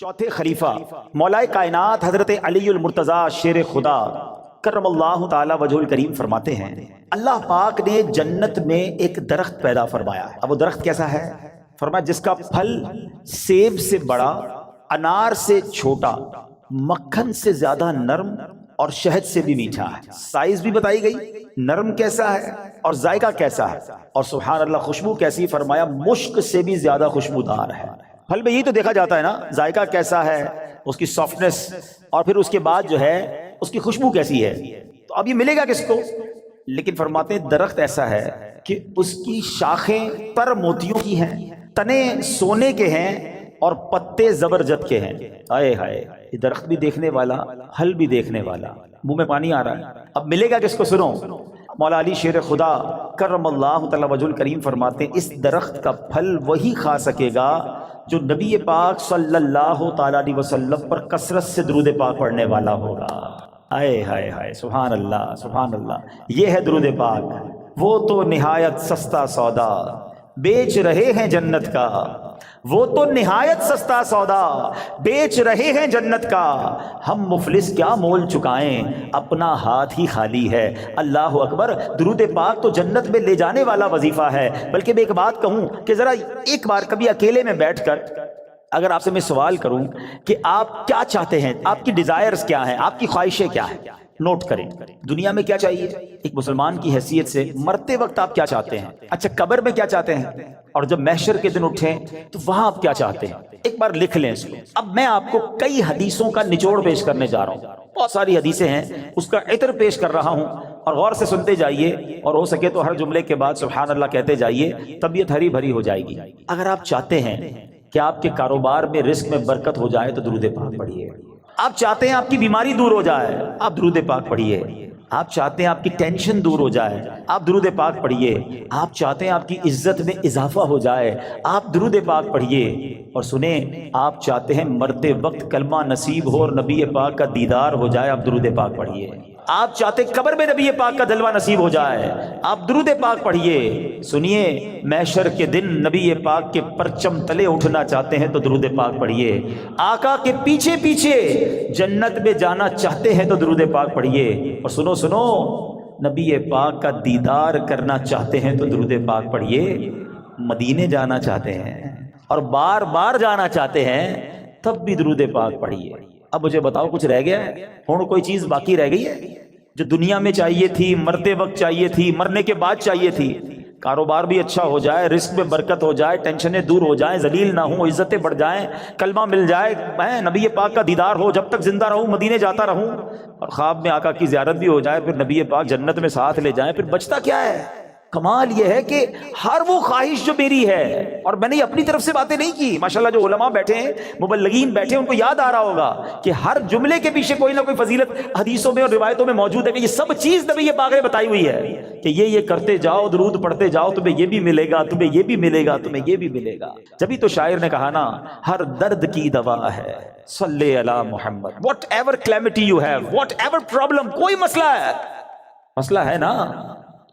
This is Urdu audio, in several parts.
چوتھے خلیفہ مولا کائنات حضرت علی المرتضی شیر خدا کرم اللہ تعالی وجہ الکریم فرماتے ہیں اللہ پاک نے جنت میں ایک درخت پیدا فرمایا ہے۔ اب وہ درخت کیسا ہے؟ فرمایا جس کا پھل سیب سے بڑا، انار سے چھوٹا، مکھن سے زیادہ نرم اور شہد سے بھی میٹھا ہے۔ سائز بھی بتائی گئی، نرم کیسا ہے اور ذائقہ کیسا ہے، اور سبحان اللہ خوشبو کیسی، فرمایا مشک سے بھی زیادہ خوشبودار ہے۔ پھل میں یہی تو دیکھا جاتا ہے نا، ذائقہ کیسا ہے، اس کی سافٹنس، اور پھر اس کے بعد جو ہے اس کی خوشبو کیسی ہے۔ تو اب یہ ملے گا کس کو؟ لیکن فرماتے ہیں درخت ایسا ہے کہ اس کی شاخیں تر موتیوں کی ہیں، تنے سونے کے ہیں اور پتے زبرجد کے ہیں۔ ہائے ہائے، یہ درخت بھی دیکھنے والا، پھل بھی دیکھنے والا، منہ میں پانی آ رہا ہے۔ اب ملے گا کس کو؟ سنو، مولا علی شیر خدا کرم اللہ تعالی وجہ الکریم فرماتے ہیں اس درخت کا پھل وہی کھا سکے گا جو نبی پاک صلی اللہ تعالی علیہ وسلم پر کثرت سے درود پاک پڑھنے والا ہوگا۔ ہائے ہائے ہائے، سبحان اللہ سبحان اللہ، یہ ہے درود پاک۔ وہ تو نہایت سستا سودا بیچ رہے ہیں جنت کا، وہ تو نہایت سستا سودا بیچ رہے ہیں جنت کا، ہم مفلس کیا مول چکائیں اپنا ہاتھ ہی خالی ہے۔ اللہ اکبر، درود پاک تو جنت میں لے جانے والا وظیفہ ہے۔ بلکہ میں ایک بات کہوں کہ ذرا ایک بار کبھی اکیلے میں بیٹھ کر اگر آپ سے میں سوال کروں کہ آپ کیا چاہتے ہیں، آپ کی ڈیزائرز کیا ہیں، آپ کی خواہشیں کیا ہیں، نوٹ کریں دنیا میں کیا چاہیے ایک مسلمان کی حیثیت سے، مرتے وقت آپ کیا چاہتے ہیں، اچھا قبر میں کیا چاہتے ہیں، اور جب محشر کے دن اٹھیں تو وہاں آپ کیا چاہتے ہیں، ایک بار لکھ لیں اس کو۔ اب میں آپ کو کئی حدیثوں کا نچوڑ پیش کرنے جا رہا ہوں، بہت ساری حدیثیں ہیں، اس کا عطر پیش کر رہا ہوں، اور غور سے سنتے جائیے، اور ہو سکے تو ہر جملے کے بعد سبحان اللہ کہتے جائیے، طبیعت ہری بھری ہو جائے گی۔ اگر آپ چاہتے ہیں کہ آپ کے کاروبار میں رزق میں برکت ہو جائے تو درود پاک پڑھیے۔ آپ چاہتے ہیں آپ کی بیماری دور ہو جائے، آپ درود پاک پڑھیے۔ آپ چاہتے ہیں آپ کی ٹینشن دور ہو جائے، آپ درود پاک پڑھیے۔ آپ چاہتے ہیں آپ کی عزت میں اضافہ ہو جائے، آپ درود پاک پڑھیے۔ اور سنیں، آپ چاہتے ہیں مرتے وقت کلمہ نصیب ہو اور نبی پاک کا دیدار ہو جائے، آپ درود پاک پڑھیے۔ آپ چاہتے ہیں قبر میں نبی پاک کا جلوہ نصیب ہو جائے، آپ درود پاک پڑھیے۔ سنیے، محشر کے دن نبی پاک کے پرچم تلے اٹھنا چاہتے ہیں تو درود پاک پڑھیے۔ آقا کے پیچھے پیچھے جنت میں جانا چاہتے ہیں تو درود پاک پڑھیے۔ اور سنو سنو، نبی پاک کا دیدار کرنا چاہتے ہیں تو درود پاک پڑھیے۔ مدینے جانا چاہتے ہیں اور بار بار جانا چاہتے ہیں تب بھی درود پاک پڑھیے۔ اب مجھے بتاؤ کچھ رہ گیا ہے؟ اور کوئی چیز باقی رہ گئی ہے جو دنیا میں چاہیے تھی، مرتے وقت چاہیے تھی، مرنے کے بعد چاہیے تھی؟ کاروبار بھی اچھا ہو جائے، رزق میں برکت ہو جائے، ٹینشنیں دور ہو جائیں، ذلیل نہ ہوں، عزتیں بڑھ جائیں، کلمہ مل جائے، میں نبی پاک کا دیدار ہو، جب تک زندہ رہوں مدینے جاتا رہوں، اور خواب میں آقا کی زیارت بھی ہو جائے، پھر نبی پاک جنت میں ساتھ لے جائیں، پھر بچتا کیا ہے؟ کمال یہ ہے کہ ہر وہ خواہش جو میری ہے، اور میں نے اپنی طرف سے باتیں نہیں کی، ماشاءاللہ جو علماء بیٹھے ہیں، مبلغین بیٹھے ہیں، ان کو یاد آ رہا ہوگا کہ ہر جملے کے پیچھے کوئی نہ کوئی فضیلت حدیثوں میں اور روایتوں میں موجود ہے، کہ یہ سب چیز نبی پاک نے بتائی ہوئی ہے کہ یہ کرتے جاؤ، درود پڑھتے جاؤ، تمہیں یہ بھی ملے گا، تمہیں یہ بھی ملے گا، تمہیں یہ بھی ملے گا۔ جبھی تو شاعر نے کہا نا، ہر درد کی دوا ہے صلی علی محمد، whatever calamity you have, whatever problem, کوئی مسئلہ ہے، مسئلہ ہے نا،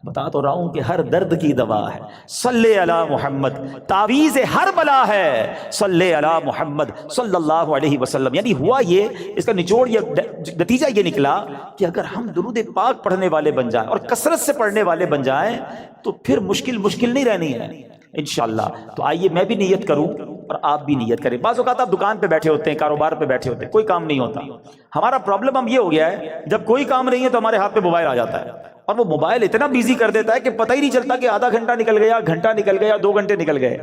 بتا تو رہا ہوں کہ ہر درد کی دوا ہے صلی علی محمد، تعویذ ہر بلا ہے صلی علی محمد صلی اللہ علیہ وسلم۔ یعنی ہوا یہ، اس کا نچوڑ یہ، نتیجہ یہ نکلا کہ اگر ہم درود پاک پڑھنے والے بن جائیں اور کثرت سے پڑھنے والے بن جائیں تو پھر مشکل نہیں رہنی ہے انشاءاللہ۔ تو آئیے میں بھی نیت کروں اور آپ بھی نیت کریں۔ بعض اوقات آپ دکان پہ بیٹھے ہوتے ہیں، کاروبار پہ بیٹھے ہوتے ہیں، کوئی کام نہیں ہوتا۔ ہمارا پرابلم ہم یہ ہو گیا ہے، جب کوئی کام نہیں ہے تو ہمارے ہاتھ پہ موبائل آ جاتا ہے، اور وہ موبائل اتنا بیزی کر دیتا ہے کہ پتہ ہی نہیں چلتا کہ آدھا گھنٹہ نکل گیا، گھنٹہ نکل گیا، 2 گھنٹے نکل گئے۔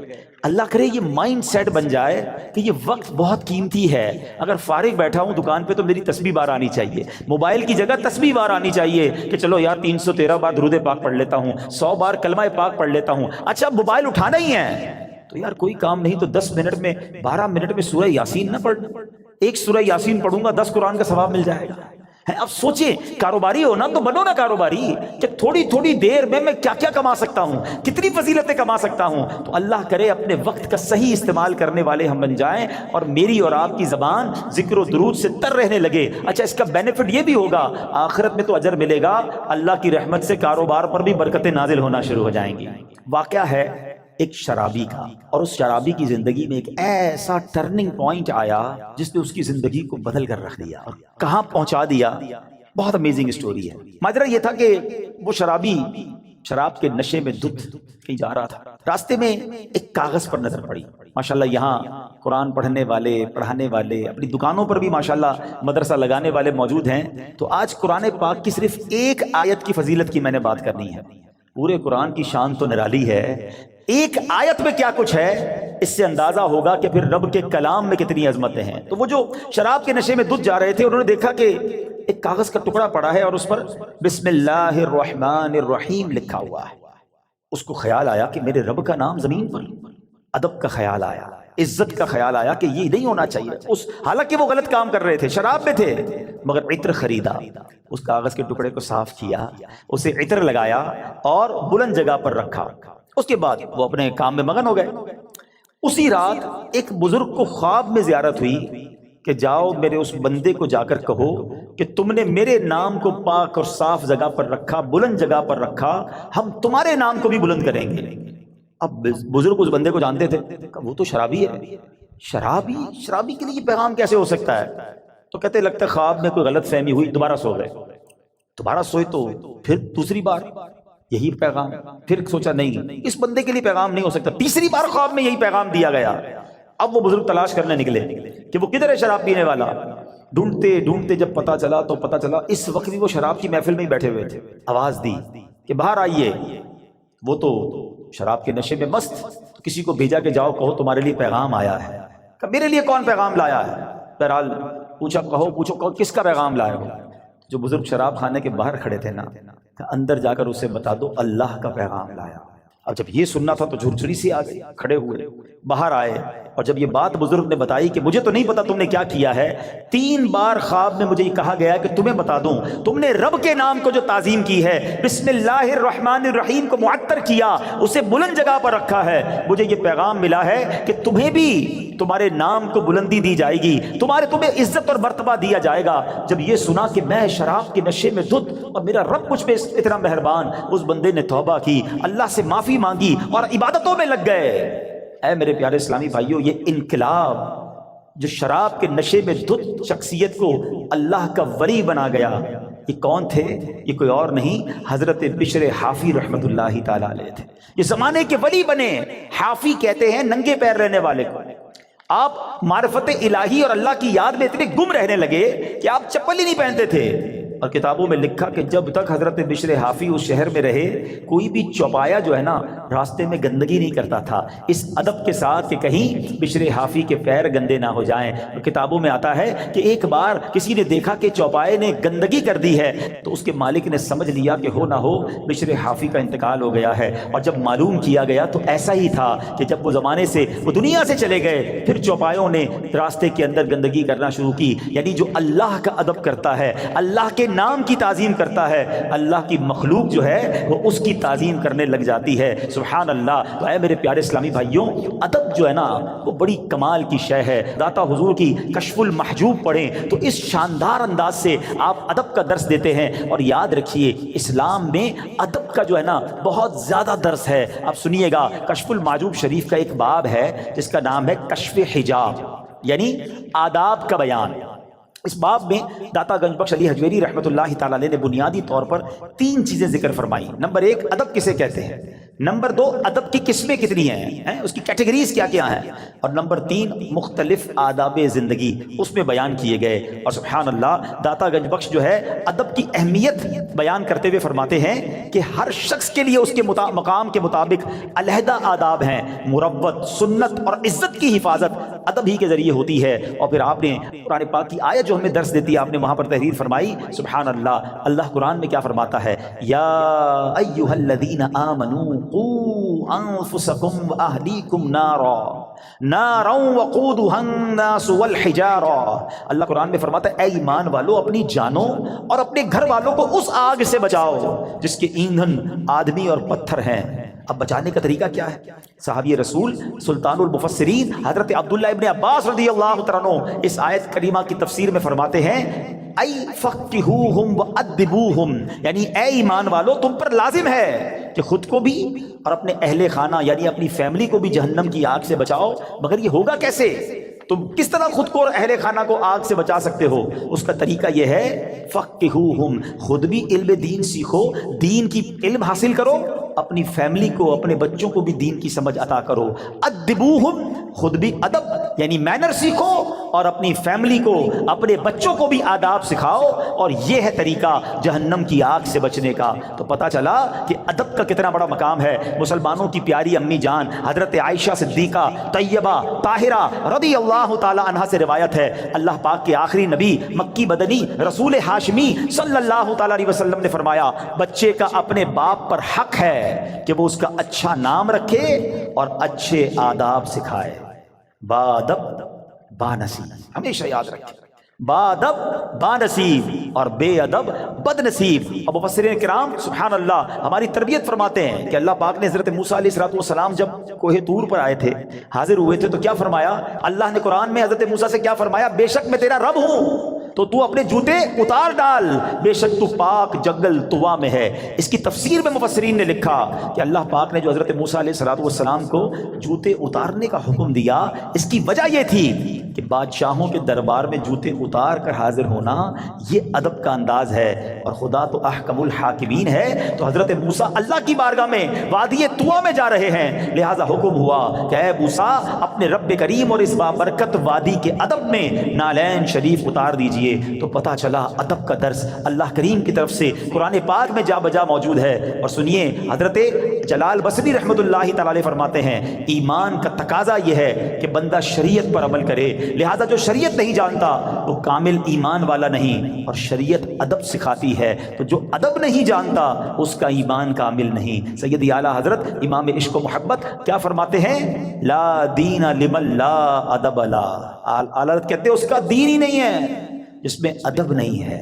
اللہ کرے یہ مائنڈ سیٹ بن جائے کہ یہ وقت بہت قیمتی ہے، اگر فارغ بیٹھا ہوں دکان پہ تو میری تسبیح بار آنی چاہیے، موبائل کی جگہ تسبیح بار آنی چاہیے کہ چلو یار 313 بار درود پاک پڑھ لیتا ہوں، 100 بار کلمہ پاک پڑھ لیتا ہوں۔ اچھا موبائل اٹھانا ہی ہے تو یار کوئی کام نہیں تو 10 منٹ میں 12 منٹ میں سورہ یاسین نہ پڑھ، ایک سورہ یاسین پڑھوں گا 10 قرآن کا ثواب مل جائے گا۔ اب سوچیں، کاروباری ہو نا تو بنو نا کاروباری، کہ تھوڑی دیر میں کیا کیا کما سکتا ہوں، کتنی فضیلتیں کما سکتا ہوں۔ تو اللہ کرے اپنے وقت کا صحیح استعمال کرنے والے ہم بن جائیں، اور میری اور آپ کی زبان ذکر و درود سے تر رہنے لگے۔ اچھا، اس کا بینیفٹ یہ بھی ہوگا، آخرت میں تو اجر ملے گا، اللہ کی رحمت سے کاروبار پر بھی برکتیں نازل ہونا شروع ہو جائیں گی۔ واقعہ ہے ایک شرابی کا، اور اس شرابی کی زندگی میں ایک ایسا ٹرننگ پوائنٹ آیا جس نے اس کی زندگی کو بدل کر رکھ دیا اور کہاں پہنچا دیا. بہت امیزنگ اسٹوری ہے. ماجرا یہ تھا کہ وہ شرابی شراب کے نشے میں دھت کہیں جا رہا تھا. راستے میں ایک کاغذ پر نظر پڑی. ماشاءاللہ یہاں قرآن پڑھنے والے، پڑھانے والے، اپنی دکانوں پر بھی ماشاءاللہ مدرسہ لگانے والے موجود ہیں. تو آج قرآن پاک کی صرف ایک آیت کی فضیلت کی میں نے بات کرنی ہے. پورے قرآن کی شان تو نرالی ہے، ایک آیت میں کیا کچھ ہے اس سے اندازہ ہوگا کہ پھر رب کے کلام میں کتنی عظمتیں ہیں. تو وہ جو شراب کے نشے میں دھت جا رہے تھے، انہوں نے دیکھا کہ ایک کاغذ کا ٹکڑا پڑا ہے اور اس پر بسم اللہ الرحمن الرحیم لکھا ہوا ہے. اس کو خیال آیا کہ میرے رب کا نام زمین پر. ادب کا خیال آیا، عزت کا خیال آیا کہ یہ نہیں ہونا چاہیے. حالانکہ وہ غلط کام کر رہے تھے، شراب میں تھے، مگر عطر خریدا، اس کاغذ کے ٹکڑے کو صاف کیا، اسے عطر لگایا اور بلند جگہ پر رکھا. اس کے بعد وہ اپنے کام میں مگن ہو گئے. اسی رات ایک بزرگ کو خواب میں زیارت ہوئی کہ جاؤ میرے اس بندے کو جا کر کہو کہ تم نے میرے نام کو پاک اور صاف جگہ پر رکھا، بلند جگہ پر رکھا، ہم تمہارے نام کو بھی بلند کریں گے. اب بزرگ اس بندے کو جانتے تھے کہ وہ تو شرابی ہے. شرابی کے لیے پیغام کیسے ہو سکتا ہے؟ تو کہتے لگتا ہے خواب میں کوئی غلط فہمی ہوئی، دوبارہ سو گئے. دوبارہ سوئے تو پھر دوسری بار یہی پیغام. پھر سوچا نہیں اس بندے کے لیے پیغام نہیں ہو سکتا. تیسری بار خواب میں یہی پیغام دیا گیا. اب وہ بزرگ تلاش کرنے نکلے کہ وہ کدھر ہے شراب پینے والا. ڈھونڈتے ڈھونڈتے جب پتا چلا اس وقت بھی وہ شراب کی محفل میں ہی بیٹھے ہوئے تھے. آواز دی کہ باہر آئیے. وہ تو شراب کے نشے میں مست، تو کسی کو بھیجا کہ جاؤ کہو تمہارے لیے پیغام آیا ہے. کہ میرے لیے کون پیغام لایا ہے؟ بہرحال پوچھو کس کا پیغام لایا ہو. جو بزرگ شراب خانے کے باہر کھڑے تھے نا، اندر جا کر اسے بتا دو اللہ کا پیغام لایا. اب جب یہ سننا تھا تو جھرجھری سی آ گئی. کھڑے ہوئے باہر آئے اور جب یہ بات بزرگ نے بتائی کہ مجھے تو نہیں پتا تم نے کیا کیا ہے، 3 بار خواب میں مجھے یہ کہا گیا کہ تمہیں بتا دوں تم نے رب کے نام کو جو تعظیم کی ہے، بسم اللہ الرحمن الرحیم کو معطر کیا، اسے بلند جگہ پر رکھا ہے، مجھے یہ پیغام ملا ہے کہ تمہیں بھی تمہارے نام کو بلندی دی جائے گی، تمہیں عزت اور مرتبہ دیا جائے گا. جب یہ سنا کہ میں شراب کے نشے میں دھت اور میرا رب مجھ پہ اتنا مہربان، اس بندے نے توبہ کی، اللہ سے معافی مانگی اور عبادتوں میں لگ گئے. اے میرے پیارے اسلامی بھائیوں، یہ انقلاب جو شراب کے نشے میں دھت شخصیت کو اللہ کا ولی بنا گیا، یہ کون تھے؟ یہ کوئی اور نہیں، حضرت بشر حافی رحمت اللہ تعالی علیہ تھے. یہ زمانے کے ولی بنے. حافی کہتے ہیں ننگے پیر رہنے والے کو. آپ معرفت الہی اور اللہ کی یاد میں اتنے گم رہنے لگے کہ آپ چپل ہی نہیں پہنتے تھے. اور کتابوں میں لکھا کہ جب تک حضرت بشر حافی اس شہر میں رہے، کوئی بھی چوپایا جو ہے نا راستے میں گندگی نہیں کرتا تھا، اس ادب کے ساتھ کہ کہیں بشر حافی کے پیر گندے نہ ہو جائیں. اور کتابوں میں آتا ہے کہ ایک بار کسی نے دیکھا کہ چوپائے نے گندگی کر دی ہے، تو اس کے مالک نے سمجھ لیا کہ ہو نہ ہو بشر حافی کا انتقال ہو گیا ہے. اور جب معلوم کیا گیا تو ایسا ہی تھا کہ جب وہ زمانے سے وہ دنیا سے چلے گئے، پھر چوپایوں نے راستے کے اندر گندگی کرنا شروع کی. یعنی جو اللہ کا ادب کرتا ہے، اللہ کے نام کی تعظیم کرتا ہے، اللہ کی مخلوق جو ہے وہ اس کی تعظیم کرنے لگ جاتی ہے. سبحان اللہ. تو اے میرے پیارے اسلامی بھائیوں، ادب جو ہے نا وہ بڑی کمال کی شے ہے. داتا حضور کی کشف المحجوب پڑھیں تو اس شاندار انداز سے آپ ادب کا درس دیتے ہیں. اور یاد رکھیے اسلام میں ادب کا جو ہے نا بہت زیادہ درس ہے. آپ سنیے گا، کشف المحجوب شریف کا ایک باب ہے جس کا نام ہے کشف حجاب، یعنی آداب کا بیان. اس باب میں داتا گنج بخش علی حجویری رحمۃ اللہ تعالی علیہ نے بنیادی طور پر 3 چیزیں ذکر فرمائی. نمبر 1 ادب کسے کہتے ہیں، نمبر 2 ادب کی قسمیں کتنی ہیں، اس کی کیٹیگریز کیا کیا ہیں، اور نمبر 3 مختلف آداب زندگی اس میں بیان کیے گئے. اور سبحان اللہ، داتا گنج بخش جو ہے ادب کی اہمیت بیان کرتے ہوئے فرماتے ہیں کہ ہر شخص کے لیے اس کے مقام کے مطابق علیحدہ آداب ہیں. مروت، سنت اور عزت کی حفاظت ادب ہی کے ذریعے ہوتی ہے. اور پھر آپ نے قرآن پاک کی آیت جو ہمیں درس دیتی ہے، آپ نے وہاں پر تحریر فرمائی. سبحان اللہ، اللہ قرآن میں کیا فرماتا ہے، یا ایھا الذین آمنوا قوا انفسکم واہلیکم نارا وقودھا الناس والحجارہ. اللہ قرآن میں فرماتا ہے اے ایمان والو، اپنی جانوں اور اپنے گھر والوں کو اس آگ سے بچاؤ جس کے ایندھن آدمی اور پتھر ہیں. اب بچانے کا طریقہ کیا ہے؟ صحابی رسول سلطان المفسرین حضرت عبداللہ ابن عباس رضی اللہ تعالیٰ عنہ اس آیت کریمہ کی تفسیر میں فرماتے ہیں ای فقہوہم وادبوہم، یعنی اے ایمان والو تم پر لازم ہے کہ خود کو بھی اور اپنے اہل خانہ یعنی اپنی فیملی کو بھی جہنم کی آگ سے بچاؤ۔ مگر یہ ہوگا کیسے؟ تم کس طرح خود کو اور اہل خانہ کو آگ سے بچا سکتے ہو؟ اس کا طریقہ یہ ہے فقہوہم، خود بھی علم دین سیکھو، دین کی علم حاصل کرو، اپنی فیملی کو اپنے بچوں کو بھی دین کی سمجھ عطا کرو۔ ادبوہم، خود بھی ادب یعنی مینر سیکھو اور اپنی فیملی کو اپنے بچوں کو بھی آداب سکھاؤ، اور یہ ہے طریقہ جہنم کی آگ سے بچنے کا۔ تو پتہ چلا کہ ادب کا کتنا بڑا مقام ہے۔ مسلمانوں کی پیاری امی جان حضرت عائشہ صدیقہ طیبہ طاہرہ رضی اللہ تعالی عنہا سے روایت ہے، اللہ پاک کے آخری نبی مکی بدنی رسول ہاشمی صلی اللہ تعالی علیہ وسلم نے فرمایا، بچے کا اپنے باپ پر حق ہے کہ وہ اس کا اچھا نام رکھے اور اچھے آداب سکھائے۔ بادب بانصیب، ہمیشہ یاد رکھیں، بادب بانصیب اور بے ادب بد نصیب۔ اب مفسرین کرام سبحان اللہ ہماری تربیت فرماتے ہیں کہ اللہ پاک نے حضرت موسیٰ علیہ السلام جب کوہ طور پر آئے تھے، حاضر ہوئے تھے، تو کیا فرمایا؟ اللہ نے قرآن میں حضرت موسیٰ سے کیا فرمایا؟ بے شک میں تیرا رب ہوں تو تو اپنے جوتے اتار ڈال، بے شک تو پاک جنگل طوا میں ہے۔ اس کی تفسیر میں مفسرین نے لکھا کہ اللہ پاک نے جو حضرت موسیٰ علیہ السلام کو جوتے اتارنے کا حکم دیا، اس کی وجہ یہ تھی کہ بادشاہوں کے دربار میں جوتے اتار کر حاضر ہونا یہ ادب کا انداز ہے، اور خدا تو احکم الحاکمین ہے۔ تو حضرت موسیٰ اللہ کی بارگاہ میں وادی طوا میں جا رہے ہیں، لہذا حکم ہوا کہ اے موسیٰ اپنے رب کریم اور اس بابرکت وادی کے ادب میں نالین شریف اتار دیجئے۔ تو پتہ چلا ادب کا درس اللہ کریم کی طرف سے قرآن پاک میں جا بجا موجود ہے۔ اور سنیے، حضرت جلال بصری رحمۃ اللہ تعالی فرماتے ہیں، ایمان کا تقاضا یہ ہے کہ بندہ شریعت پر عمل کرے، لہذا جو شریعت نہیں جانتا وہ کامل ایمان والا نہیں، اور شریعت ادب سکھاتی ہے، تو جو ادب نہیں جانتا اس کا ایمان کامل نہیں۔ سیدی اعلیٰ حضرت امام عشق و محبت کیا فرماتے ہیں؟ لا دین لمن لا ادب لا، اعلیٰ حضرت کہتے ہیں اس کا دین ہی نہیں ہے جس میں ادب نہیں ہے۔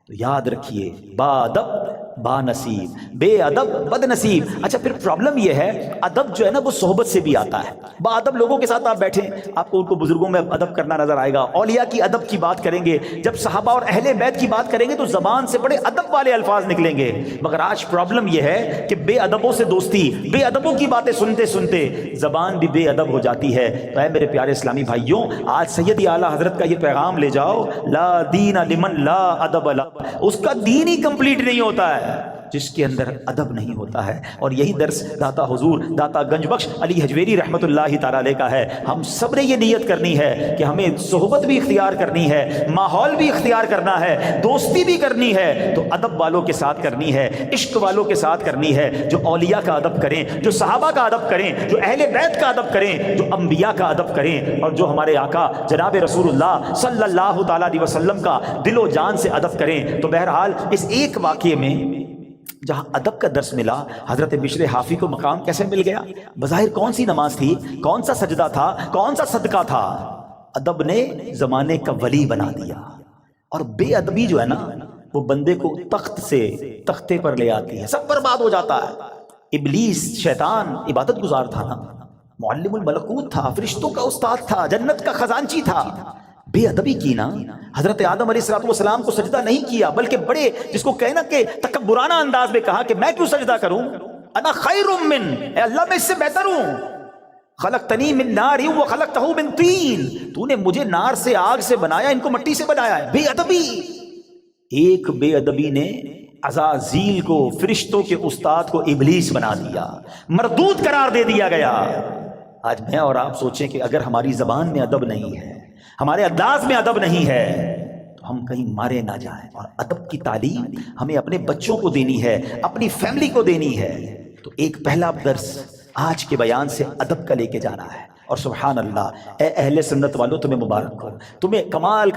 تو یاد رکھیے، با ادب با نصیب، بے ادب بد نصیب۔ اچھا پھر پرابلم یہ ہے، ادب جو ہے نا وہ صحبت سے بھی آتا ہے۔ با ادب لوگوں کے ساتھ آپ بیٹھیں، آپ کو ان کو بزرگوں میں ادب کرنا نظر آئے گا، اولیاء کی ادب کی بات کریں گے، جب صحابہ اور اہل بیت کی بات کریں گے تو زبان سے بڑے ادب والے الفاظ نکلیں گے۔ مگر آج پرابلم یہ ہے کہ بے ادبوں سے دوستی، بے ادبوں کی باتیں سنتے سنتے زبان بھی بے ادب ہو جاتی ہے۔ تو اے میرے پیارے اسلامی بھائیوں، آج سیدی اعلیٰ حضرت کا یہ پیغام لے جاؤ، لا دین لمن لا ادب لا، اس کا دین ہی کمپلیٹ نہیں ہوتا ہے جس کے اندر ادب نہیں ہوتا ہے۔ اور یہی درس داتا حضور داتا گنج بخش علی حجویری رحمۃ اللہ تعالی علیہ کا ہے۔ ہم سب نے یہ نیت کرنی ہے کہ ہمیں صحبت بھی اختیار کرنی ہے، ماحول بھی اختیار کرنا ہے، دوستی بھی کرنی ہے تو ادب والوں کے ساتھ کرنی ہے، عشق والوں کے ساتھ کرنی ہے، جو اولیاء کا ادب کریں، جو صحابہ کا ادب کریں، جو اہل بیت کا ادب کریں، جو انبیاء کا ادب کریں، اور جو ہمارے آقا جناب رسول اللہ صلی اللہ تعالی علیہ وسلم کا دل و جان سے ادب کریں۔ تو بہرحال اس ایک واقعے میں جہاں ادب کا درس ملا، حضرت بشر حافی کو مقام کیسے مل گیا؟ بظاہر کون سی نماز تھی، کون سا سجدہ تھا، کون سا صدقہ تھا، ادب نے زمانے کا ولی بنا دیا۔ اور بے ادبی جو ہے نا وہ بندے کو تخت سے تختے پر لے آتی ہے، سب برباد ہو جاتا ہے۔ ابلیس شیطان عبادت گزار تھا نا، معلم الملکوت تھا، فرشتوں کا استاد تھا، جنت کا خزانچی تھا، بے ادبی کی نا، حضرت آدم علیہ السلام کو سجدہ نہیں کیا، بلکہ بڑے جس کو کہنا کہ تکبرانہ انداز میں کہا کہ میں کیوں سجدہ کروں، انا خیر من، اے اللہ میں اس سے بہتر ہوں، خلقتنی من نار وخلقتہ من طین، تو نے مجھے نار سے آگ سے بنایا، ان کو مٹی سے بنایا ہے۔ بے ادبی، ایک بے ادبی نے عزازیل کو، فرشتوں کے استاد کو ابلیس بنا دیا، مردود قرار دے دیا گیا۔ آج میں اور آپ سوچیں کہ اگر ہماری زبان میں ادب نہیں ہے، ہمارے انداز میں ادب نہیں ہے، تو ہم کہیں مارے نہ جائیں۔ اور ادب کی تعلیم ہمیں اپنے بچوں کو دینی ہے، اپنی فیملی کو دینی ہے۔ تو ایک پہلا درس آج کے بیان سے ادب کا لے کے جانا ہے۔ اور سبحان اللہ، اے اہل سنت والوں تمہیں مبارک ہو، تمہیں کمال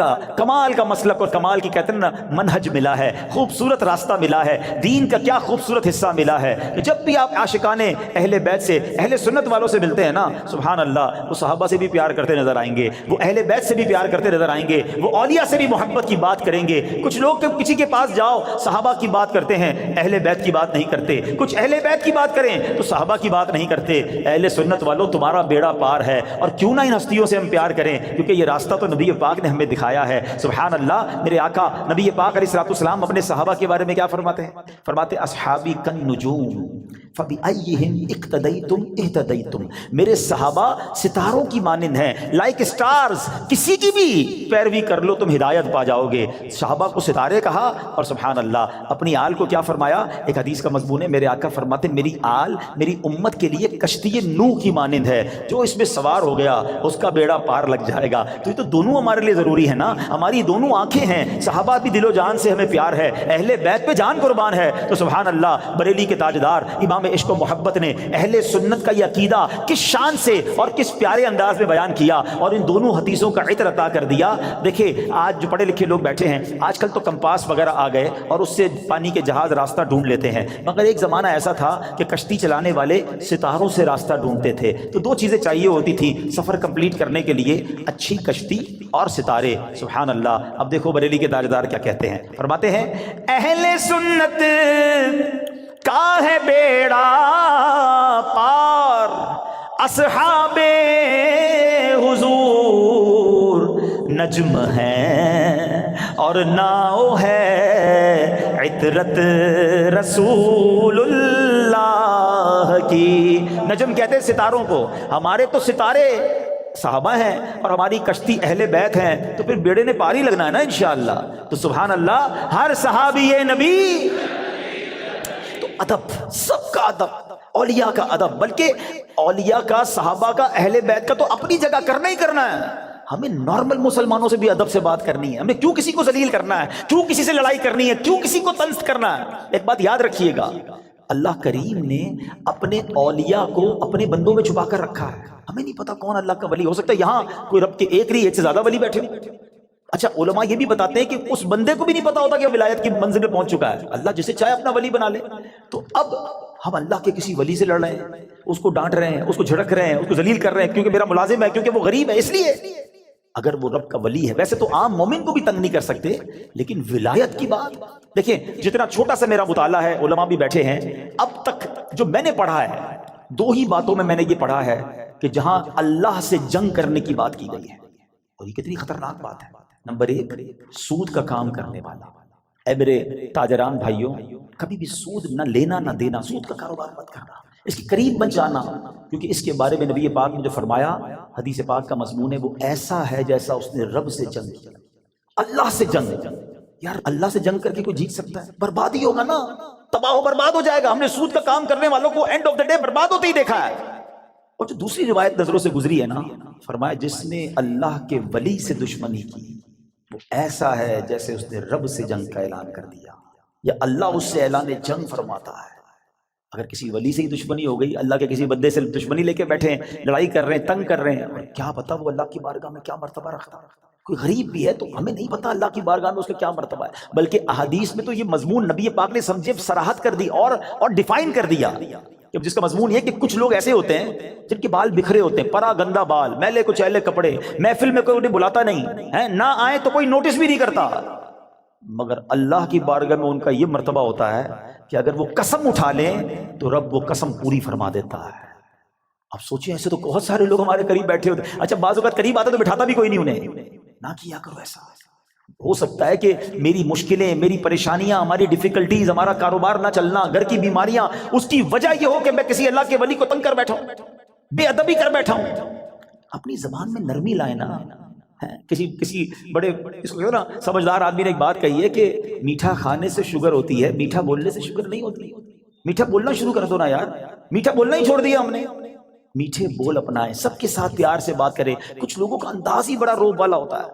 کا مسلک اور کمال کی کہتے ہیں نا منہج ملا ہے، خوبصورت راستہ ملا ہے، دین کا کیا خوبصورت حصہ ملا ہے۔ جب بھی آپ عاشقان اہل بیت سے، اہل سنت والوں سے ملتے ہیں نا، سبحان اللہ، وہ صحابہ سے بھی پیار کرتے نظر آئیں گے، وہ اہل بیت سے بھی پیار کرتے نظر آئیں گے، وہ اولیاء سے بھی محبت کی بات کریں گے۔ کچھ لوگ کسی کے پاس جاؤ صحابہ کی بات کرتے ہیں، اہل بیت کی بات نہیں کرتے، کچھ اہل بیت کی بات کریں تو صحابہ کی بات نہیں کرتے۔ اہل سنت والوں تمہارا بیڑا پار پار ہے، اور کیوں نہ ان ہستیوں سے ہم پیار کریں، کیونکہ یہ راستہ تو نبی پاک نے ہمیں دکھایا ہے۔ سبحان اللہ، میرے آقا نبی پاک علیہ الصلوۃ والسلام اپنے صحابہ کے بارے میں کیا فرماتے ہیں؟ فرماتے اصحابی کالنجوم فبأیہم اقتدیتم اہتدیتم، میرے صحابہ ستاروں کی مانند ہیں، لائک اسٹارز، کسی کی بھی پیروی کر لو تم ہدایت پا جاؤ گے۔ صحابہ کو ستارے کہا، اور سبحان اللہ اپنی آل کو کیا فرمایا؟ ایک حدیث کا مضمون ہے، میرے آقا فرماتے میری آل میری امت کے لیے کشتی نوح کی مانند ہے، جو اس میں سوار ہو گیا اس کا بیڑا پار لگ جائے گا۔ تو یہ تو دونوں ہمارے لیے ضروری ہے نا، ہماری دونوں آنکھیں ہیں، صحابہ بھی دل و جان سے ہمیں پیار ہے، اہل بیت پہ جان قربان ہے۔ تو سبحان اللہ، بریلی کے تاجدار امام عشق و محبت نے اہل سنت کا یہ عقیدہ کس شان سے اور کس پیارے انداز میں بیان کیا، اور ان دونوں حدیثوں کا عطر عطا کر دیا۔ دیکھیں آج جو پڑھے لکھے لوگ بیٹھے ہیں، آج کل تو کمپاس وغیرہ آ گئے اور اس سے پانی کے جہاز راستہ ڈھونڈ لیتے ہیں، مگر ایک زمانہ ایسا تھا کہ کشتی چلانے والے ستاروں سے راستہ ڈھونڈتے تھے۔ تو دو چیزیں چاہیے ہوتی تھی سفر کمپلیٹ کرنے کے لیے، اچھی کشتی اور ستارے۔ سبحان اللہ، اب دیکھو بریلی کے تاجدار کیا کہتے ہیں، فرماتے ہیں اہل سنت کا ہے بیڑا پار، اصحاب حضور نجم ہے اور ناؤ ہے عطرت رسول اللہ کی۔ نجم کہتے ہیں ستاروں کو، ہمارے تو ستارے صحابہ ہیں اور ہماری کشتی اہل بیت ہیں، تو پھر بیڑے نے پار ہی لگنا ہے نا انشاءاللہ۔ تو سبحان اللہ، ہر صحابی نبی تو ادب، سب کا ادب، اولیاء کا ادب، بلکہ اولیاء کا، صحابہ کا، اہل بیت کا تو اپنی جگہ کرنا ہی کرنا ہے۔ ہمیں نارمل مسلمانوں سے بھی ادب سے بات کرنی ہے، ہمیں کیوں کسی کو ذلیل کرنا ہے، کیوں کسی سے لڑائی کرنی ہے، کیوں کسی کو طنز کرنا ہے۔ ایک بات یاد رکھیے گا، اللہ کریم نے اپنے اولیاء کو اپنے بندوں میں چھپا کر رکھا ہے۔ ہمیں نہیں پتا کون اللہ کا ولی ہو سکتا ہے، یہاں کوئی رب کے ایک سے زیادہ ولی بیٹھے ہوئے۔ اچھا علماء یہ بھی بتاتے ہیں کہ اس بندے کو بھی نہیں پتا ہوتا کہ ولایت کی منزل میں پہنچ چکا ہے، اللہ جسے چاہے اپنا ولی بنا لے۔ تو اب ہم اللہ کے کسی ولی سے لڑ رہے ہیں، اس کو ڈانٹ رہے ہیں، اس کو جھڑک رہے ہیں، اس کو ذلیل کر رہے ہیں کیونکہ میرا ملازم ہے، کیونکہ وہ غریب ہے، اس لیے اگر وہ رب کا ولی ہے، ویسے تو عام مومن کو بھی تنگ نہیں کر سکتے، لیکن ولایت کی بات دیکھیں، جتنا چھوٹا سا میرا مطالعہ ہے، علماء بھی بیٹھے ہیں، اب تک جو میں نے پڑھا ہے، دو ہی باتوں میں نے یہ پڑھا ہے کہ جہاں اللہ سے جنگ کرنے کی بات کی گئی ہے، اور یہ کتنی خطرناک بات ہے۔ نمبر ایک، سود کا کام کرنے والا۔ اے میرے تاجران بھائیوں، کبھی بھی سود نہ لینا نہ دینا، سود کا کاروبار مت کرنا، اس کے قریب مت جانا، کیونکہ اس کے بارے میں نبی پاک نے جو فرمایا، حدیث پاک کا مضمون ہے، وہ ایسا ہے جیسا اس نے رب سے جنگ، اللہ سے جنگ۔ یار اللہ سے جنگ کر کے کوئی جیت سکتا ہے؟ برباد ہی ہوگا نا، تباہ و برباد ہو جائے گا۔ ہم نے سود کا کام کرنے والوں کو اینڈ آف دا ڈے برباد ہوتے ہی دیکھا ہے۔ اور جو دوسری روایت نظروں سے گزری ہے نا، فرمایا جس نے اللہ کے ولی سے دشمنی کی، وہ ایسا ہے جیسے اس نے رب سے جنگ کا اعلان کر دیا، یا اللہ اس سے اعلان جنگ فرماتا ہے۔ اگر کسی ولی سے ہی دشمنی ہو گئی، اللہ کے کسی بندے سے دشمنی لے کے بیٹھے ہیں، لڑائی کر رہے ہیں، تنگ کر رہے ہیں، اور کیا پتا وہ اللہ کی بارگاہ میں کیا مرتبہ رکھتا ہے۔ کوئی غریب بھی ہے تو ہمیں نہیں پتا اللہ کی بارگاہ میں اس کا کیا مرتبہ ہے، بلکہ احادیث میں تو یہ مضمون نبی پاک نے سمجھے صراحت کر دی اور ڈیفائن کر دیا، جس کا مضمون یہ کہ کچھ لوگ ایسے ہوتے ہیں جن کے بال بکھرے ہوتے ہیں، پرا گندا بال، میلے کچیلے کپڑے، محفل میں کوئی انہیں بلاتا نہیں ہے، نہ آئے تو کوئی نوٹس بھی نہیں کرتا، مگر اللہ کی بارگاہ میں ان کا یہ مرتبہ ہوتا ہے کہ اگر وہ قسم اٹھا لیں تو رب وہ قسم پوری فرما دیتا ہے۔ اب سوچیں، ایسے تو بہت سارے لوگ ہمارے قریب بیٹھے ہوتے ہیں، اچھا بعض اوقات قریب آتے تو بٹھاتا بھی کوئی نہیں انہیں، نہ کیا کرو ایسا۔ ہو سکتا ہے کہ میری مشکلیں، میری پریشانیاں، ہماری ڈیفیکلٹیز، ہمارا کاروبار نہ چلنا، گھر کی بیماریاں، اس کی وجہ یہ ہو کہ میں کسی اللہ کے ولی کو تنگ کر بیٹھا ہوں، بے ادبی کر بیٹھا ہوں۔ اپنی زبان میں نرمی لائے نا۔ کسی بڑے اس کو نا سمجھدار آدمی نے ایک بات کہی ہے کہ میٹھا کھانے سے شوگر ہوتی ہے، میٹھا بولنے سے شوگر نہیں ہوتی۔ میٹھا بولنا شروع کر دو نا یار، میٹھا بولنا ہی چھوڑ دیا ہم نے۔ میٹھے بول اپنائیں، سب کے ساتھ پیار سے بات کریں۔ کچھ لوگوں کا انداز ہی بڑا روب والا ہوتا ہے،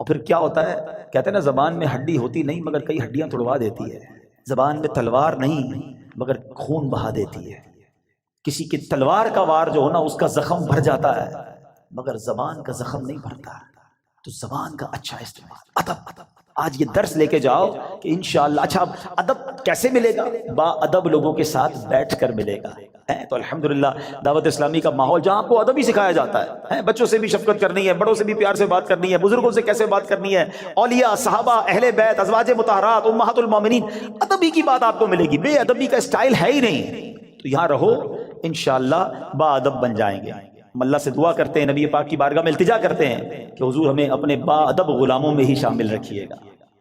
اور پھر کیا ہوتا ہے، کہتے ہیں نا زبان میں ہڈی ہوتی نہیں مگر کئی ہڈیاں توڑوا دیتی ہے۔ زبان میں تلوار نہیں مگر خون بہا دیتی ہے۔ کسی کی تلوار کا وار جو ہونا اس کا زخم بھر جاتا ہے، مگر زبان کا زخم نہیں بھرتا۔ تو زبان کا اچھا استعمال، ادب۔ آج یہ درس لے کے جاؤ کہ انشاءاللہ۔ اچھا ادب کیسے ملے گا؟ با ادب لوگوں کے ساتھ بیٹھ کر ملے گا۔ تو الحمدللہ دعوت اسلامی کا ماحول جہاں آپ کو ادب ہی سکھایا جاتا ہے، بچوں سے بھی شفقت کرنی ہے، بڑوں سے بھی پیار سے بات کرنی ہے، بزرگوں سے کیسے بات کرنی ہے، اولیاء، صحابہ، اہل بیت، ازواج مطہرات، امہات المومنین، ادبی کی بات آپ کو ملے گی۔ بے ادبی کا اسٹائل ہے ہی نہیں۔ تو یہاں رہو، انشاءاللہ با ادب بن جائیں گے۔ ہم اللہ سے دعا کرتے ہیں، نبی پاک کی بارگاہ میں التجا کرتے ہیں کہ حضور ہمیں اپنے با ادب غلاموں میں ہی شامل رکھیے گا،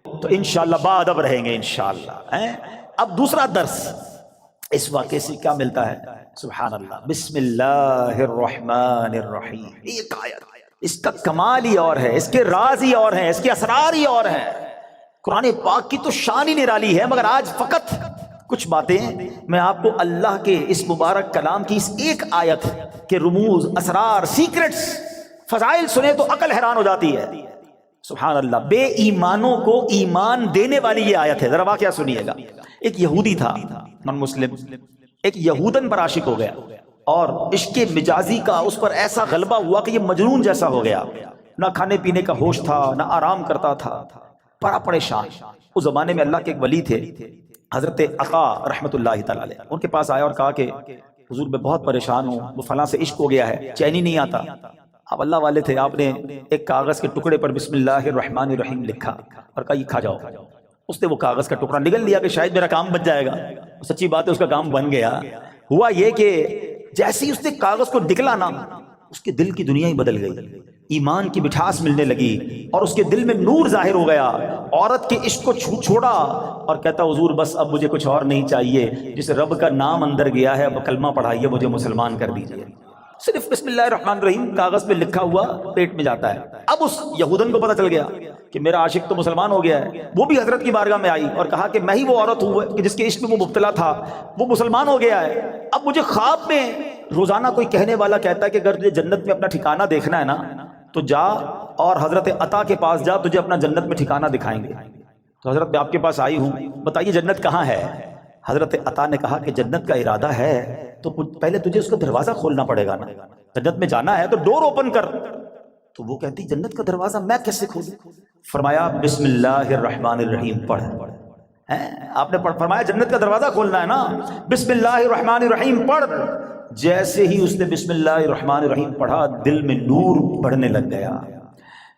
تو انشاءاللہ با ادب رہیں گے انشاءاللہ۔ اب دوسرا درس اس واقعے سے کیا ملتا ہے؟ سبحان اللہ، بسم اللہ الرحمن الرحیم، ایک آیت، اس کا کمال ہی اور ہے، اس کے راز ہی اور ہیں، اس کے اسرار ہی اور ہیں۔ قرآن پاک کی تو شان ہی نرالی ہے، مگر آج فقط کچھ باتیں میں آپ کو اللہ کے اس مبارک کلام کی اس ایک آیت کے رموز، اسرار، سیکرٹس، فضائل سنے تو عقل حیران ہو جاتی ہے۔ سبحان اللہ، بے ایمانوں کو ایمان دینے والی یہ آیت ہے۔ ذرا واقعہ سنیے گا۔ ایک یہودی تھا، نان مسلم، ایک یہودن پر عاشق ہو گیا اور عشق مجازی کا اس پر ایسا غلبہ ہوا کہ یہ مجنون جیسا ہو گیا، نہ کھانے پینے کا ہوش تھا، نہ آرام کرتا تھا، بڑا پریشان۔ اس زمانے میں اللہ کے ایک ولی تھے، حضرت عقا رحمت اللہ تعالی علیہ، ان کے پاس آیا اور کہا کہ حضور میں بہت پریشان ہوں، وہ فلاں سے عشق ہو گیا ہے، چین ہی نہیں آتا۔ آپ اللہ والے تھے، آپ نے ایک کاغذ کے ٹکڑے پر بسم اللہ الرحمن الرحیم لکھا اور کہا یہ کھا جاؤ۔ اس نے وہ کاغذ کا ٹکڑا نگل لیا کہ شاید میرا کام بچ جائے گا۔ سچی بات ہے، اس کا کام بن گیا۔ ہوا یہ کہ جیسے ہی اس نے کاغذ کو نکلا نا، اس کے دل کی دنیا ہی بدل گئی، ایمان کی مٹھاس ملنے لگی اور اس کے دل میں نور ظاہر ہو گیا۔ عورت کے عشق کو چھوڑا اور کہتا حضور بس اب مجھے کچھ اور نہیں چاہیے، جس رب کا نام اندر گیا ہے اب کلمہ پڑھائیے، مجھے مسلمان کر دیجیے۔ صرف بسم اللہ الرحمن الرحیم کاغذ پہ لکھا ہوا پیٹ میں جاتا ہے۔ اب اس یہودن کو پتہ چل گیا کہ میرا عاشق تو مسلمان ہو گیا ہے۔ وہ بھی حضرت کی بارگاہ میں آئی اور کہا کہ میں ہی وہ عورت ہوں کہ جس کے عشق میں وہ مبتلا تھا، وہ مسلمان ہو گیا ہے۔ اب مجھے خواب میں روزانہ کوئی کہنے والا کہتا ہے کہ اگر تجھے جنت میں اپنا ٹھکانہ دیکھنا ہے نا تو جا اور حضرت عطا کے پاس جا، تجھے اپنا جنت میں ٹھکانہ دکھائیں گے۔ تو حضرت میں آپ کے پاس آئی ہوں، بتائیے جنت کہاں ہے؟ حضرت عطا نے کہا کہ جنت کا ارادہ ہے تو پہلے تجھے اس کا دروازہ کھولنا پڑے گا نا، جنت میں جانا ہے تو ڈور اوپن کر۔ تو وہ کہتی جنت کا دروازہ میں کیسے کھولوں؟ فرمایا بسم اللہ الرحمن الرحیم پڑھ۔ آپ نے فرمایا جنت کا دروازہ کھولنا ہے نا، بسم اللہ الرحمن الرحیم پڑھ۔ جیسے ہی اس نے بسم اللہ الرحمن الرحیم پڑھا، دل میں نور بڑھنے لگ گیا۔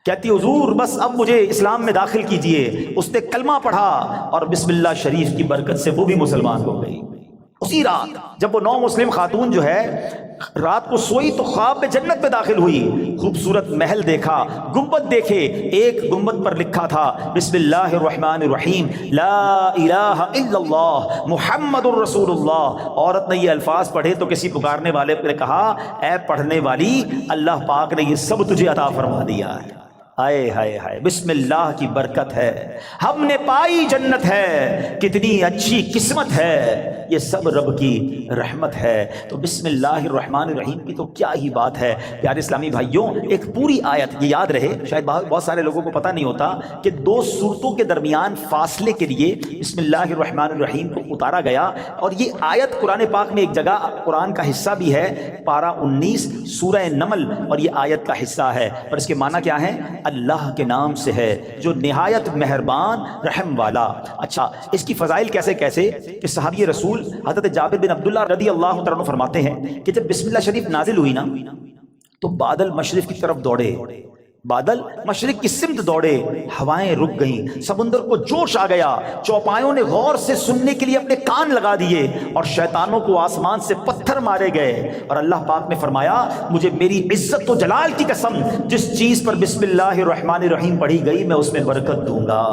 کہتی حضور بس اب مجھے اسلام میں داخل کیجئے۔ اس نے کلمہ پڑھا اور بسم اللہ شریف کی برکت سے وہ بھی مسلمان ہو گئی۔ اسی رات جب وہ نو مسلم خاتون جو ہے رات کو سوئی تو خواب میں جنت میں داخل ہوئی، خوبصورت محل دیکھا، گنبد دیکھے، ایک گنبد پر لکھا تھا بسم اللہ الرحمن الرحیم لا الہ الا اللہ محمد الرسول اللہ۔ عورت نے یہ الفاظ پڑھے تو کسی پکارنے والے نے کہا اے پڑھنے والی، اللہ پاک نے یہ سب تجھے عطا فرما دیا ہے۔ ہائے ہائے ہائے، بسم اللہ کی برکت ہے، ہم نے پائی جنت ہے، کتنی اچھی قسمت ہے، یہ سب رب کی رحمت ہے۔ تو بسم اللہ الرحمن الرحیم کی تو کیا ہی بات ہے۔ پیارے اسلامی بھائیوں، ایک پوری آیت، یہ یاد رہے، شاید بہت سارے لوگوں کو پتہ نہیں ہوتا کہ دو سورتوں کے درمیان فاصلے کے لیے بسم اللہ الرحمن الرحیم کو اتارا گیا، اور یہ آیت قرآن پاک میں ایک جگہ قرآن کا حصہ بھی ہے، پارہ 19 سورہ نمل، اور یہ آیت کا حصہ ہے، اور اس کے معنی کیا ہے؟ اللہ کے نام سے ہے جو نہایت مہربان رحم والا۔ اچھا، اس کی فضائل کیسے کہ صحابی رسول حضرت جابر بن عبداللہ رضی اللہ تعالیٰ عنہ فرماتے ہیں کہ جب بسم اللہ شریف نازل ہوئی نا تو بادل مشرق کی طرف دوڑے، بادل مشرق کی سمت دوڑے، ہوائیں رک گئیں، سمندر کو جوش آ گیا، چوپایوں نے غور سے سننے کے لیے اپنے کان لگا دیے، اور شیطانوں کو آسمان سے پتھر مارے گئے، اور اللہ پاک نے فرمایا مجھے میری عزت و جلال کی قسم، جس چیز پر بسم اللہ الرحمن الرحیم پڑھی گئی میں اس میں برکت دوں گا۔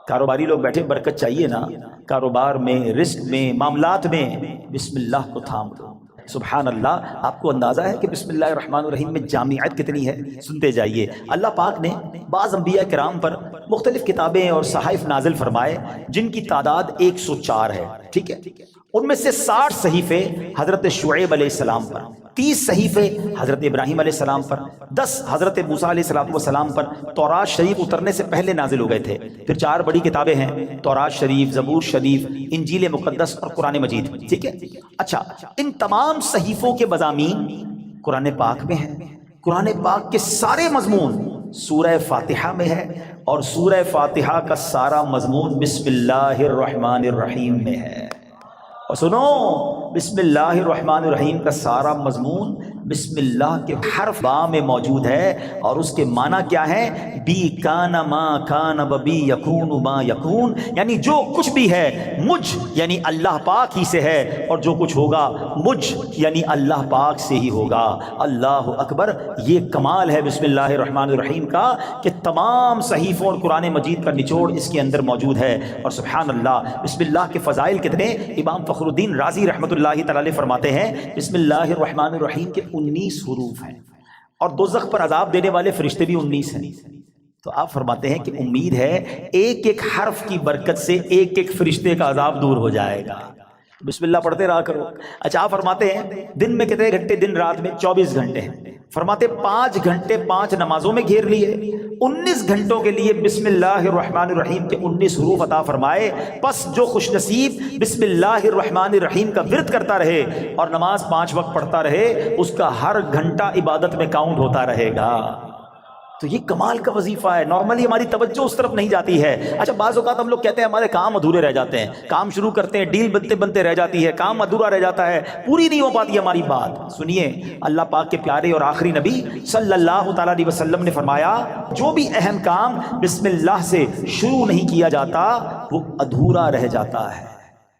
کاروباری لوگ بیٹھے، برکت چاہیے نا، کاروبار میں، رزق میں، معاملات میں بسم اللہ کو تھام دو۔ سبحان اللہ، آپ کو اندازہ ہے کہ بسم اللہ الرحمن الرحیم میں جامعیت کتنی ہے؟ سنتے جائیے۔ اللہ پاک نے بعض انبیاء کرام پر مختلف کتابیں اور صحائف نازل فرمائے جن کی تعداد 104 ہے، ٹھیک ہے؟ ان میں سے 60 صحیفے حضرت شعیب علیہ السلام پر، 30 صحیفے حضرت ابراہیم علیہ السلام پر، 10 حضرت موسیٰ علیہ السلام پر تورات شریف اترنے سے پہلے نازل ہو گئے تھے۔ پھر 4 بڑی کتابیں ہیں، تورات شریف، زبور شریف، انجیل مقدس اور قرآن مجید، ٹھیک ہے؟ اچھا، ان تمام صحیفوں کے مضامین قرآن پاک میں ہیں۔ قرآن پاک کے سارے مضمون سورہ فاتحہ میں ہے، اور سورہ فاتحہ کا سارا مضمون بسم اللہ الرحمن الرحیم میں ہے۔ اور سنو، بسم اللہ الرحمن الرحیم کا سارا مضمون بسم اللہ کے حرف با میں موجود ہے اور اس کے معنی کیا ہے؟ بی کان ما کان بی یکون ما یکون، یعنی جو کچھ بھی ہے مجھ یعنی اللہ پاک ہی سے ہے، اور جو کچھ ہوگا مجھ یعنی اللہ پاک سے ہی ہوگا۔ اللہ اکبر۔ یہ کمال ہے بسم اللہ الرحمن الرحیم کا کہ تمام صحیفوں اور قرآن مجید کا نچوڑ اس کے اندر موجود ہے۔ اور سبحان اللہ، بسم اللہ کے فضائل کتنے! امام فخر الدین رازی رحمۃ اللہ تعالی فرماتے ہیں بسم اللہ الرحمن الرحیم کے 19 حروف ہیں، اور دوزخ پر عذاب دینے والے فرشتے بھی 19 ہیں۔ تو آپ فرماتے ہیں کہ امید ہے ایک ایک حرف کی برکت سے ایک ایک فرشتے کا عذاب دور ہو جائے گا۔ بسم اللہ پڑھتے رہا کرو۔ اچھا، آپ فرماتے ہیں دن میں کتنے گھنٹے؟ دن رات میں 24 گھنٹے ہیں۔ فرماتے 5 گھنٹے 5 نمازوں میں گھیر لیے، 19 گھنٹوں کے لیے بسم اللہ الرحمن الرحیم کے 19 حروف عطا فرمائے۔ پس جو خوش نصیب بسم اللہ الرحمن الرحیم کا ورد کرتا رہے اور نماز 5 وقت پڑھتا رہے، اس کا ہر گھنٹہ عبادت میں کاؤنٹ ہوتا رہے گا۔ تو یہ کمال کا وظیفہ ہے۔ نارملی ہماری توجہ اس طرف نہیں جاتی ہے۔ اچھا، بعض اوقات ہم لوگ کہتے ہیں ہمارے کام ادھورے رہ جاتے ہیں، کام شروع کرتے ہیں، ڈیل بنتے بنتے رہ جاتی ہے، کام ادھورا رہ جاتا ہے، پوری نہیں ہو پاتی ہماری بات۔ سنیے، اللہ پاک کے پیارے اور آخری نبی صلی اللہ تعالیٰ علیہ وسلم نے فرمایا جو بھی اہم کام بسم اللہ سے شروع نہیں کیا جاتا وہ ادھورا رہ جاتا ہے۔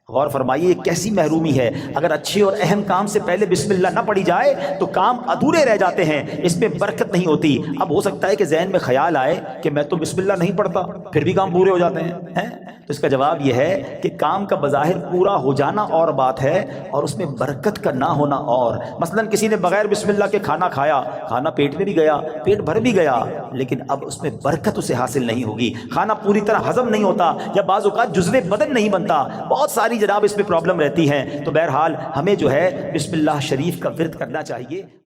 غور فرمائیے، یہ کیسی محرومی ہے! اگر اچھے اور اہم کام سے پہلے بسم اللہ نہ پڑھی جائے تو کام ادھورے رہ جاتے ہیں، اس میں برکت نہیں ہوتی۔ اب ہو سکتا ہے کہ ذہن میں خیال آئے کہ میں تو بسم اللہ نہیں پڑھتا، پھر بھی کام پورے ہو جاتے ہیں۔ تو اس کا جواب یہ ہے کہ کام کا بظاہر پورا ہو جانا اور بات ہے، اور اس میں برکت کا نہ ہونا اور۔ مثلا کسی نے بغیر بسم اللہ کے کھانا کھایا، کھانا پیٹ میں بھی گیا، پیٹ بھر بھی گیا، لیکن اب اس میں برکت اسے حاصل نہیں ہوگی، کھانا پوری طرح ہضم نہیں ہوتا، یا بعض اوقات جزو بدن نہیں بنتا، بہت ساری جناب اس میں پرابلم رہتی ہیں۔ تو بہرحال ہمیں جو ہے بسم اللہ شریف کا ورد کرنا چاہیے۔